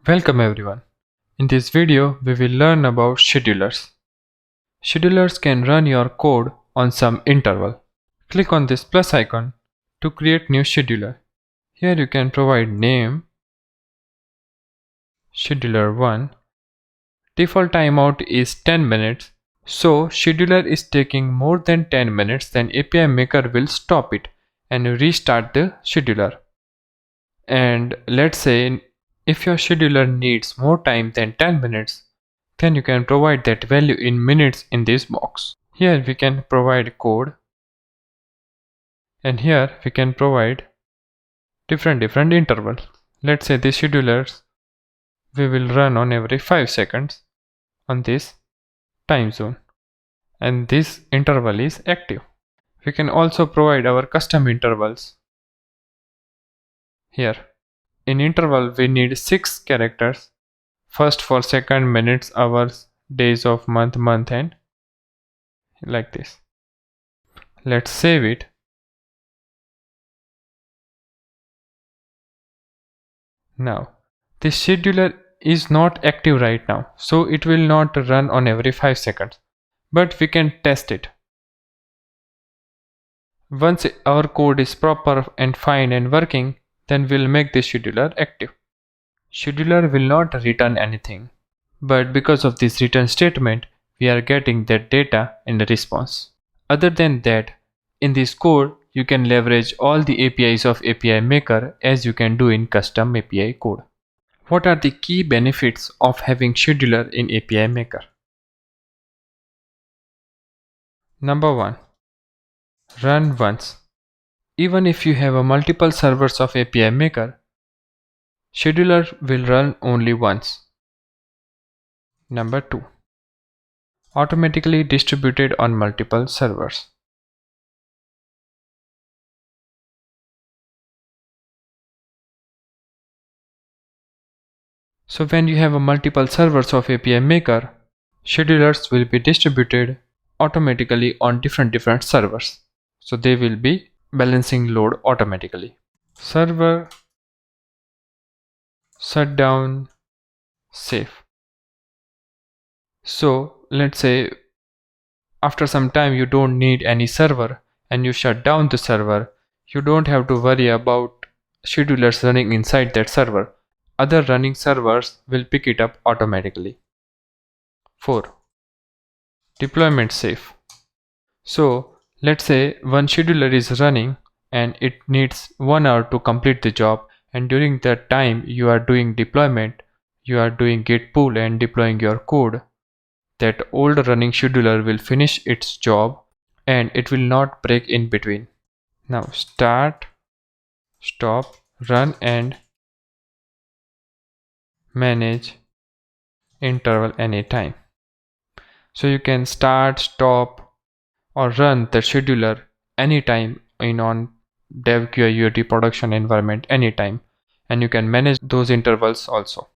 Welcome everyone. In this video, we will learn about schedulers. Schedulers can run your code on some interval. Click on this plus icon to create new scheduler. Here you can provide name, scheduler 1. Default timeout is 10 minutes. So scheduler is taking more than 10 minutes, then API maker will stop it and restart the scheduler. And let's say if your scheduler needs more time than 10 minutes, then you can provide that value in minutes in this box. Here we can provide code, and here we can provide different intervals. Let's say the schedulers we will run on every 5 seconds on this time zone, and this interval is active. We can also provide our custom intervals. Here in interval we need 6 characters, first for second, minutes, hours, days of month, and like this. Let's save it. Now this scheduler is not active right now, so it will not run on every 5 seconds, but we can test it. Once our code is proper and fine and working, then we'll make the scheduler active. Scheduler will not return anything, but because of this return statement, we are getting that data in the response. Other than that, in this code, you can leverage all the APIs of API Maker as you can do in custom API code. What are the key benefits of having scheduler in API Maker? Number 1. Run once. Even if you have a multiple servers of API Maker, scheduler will run only once. Number 2. Automatically distributed on multiple servers. So when you have a multiple servers of API Maker, schedulers will be distributed automatically on different servers. So they will be balancing load automatically. Server shutdown safe. So let's say after some time you don't need any server and you shut down the server, you don't have to worry about schedulers running inside that server. Other running servers will pick it up automatically. 4. Deployment safe. So let's say one scheduler is running and it needs 1 hour to complete the job, and during that time you are doing deployment, you are doing git pull and deploying your code. That old running scheduler will finish its job and it will not break in between. Now start, stop, run and manage interval anytime. So you can start, stop or run the scheduler anytime in on dev QA UAT production environment anytime, and you can manage those intervals also.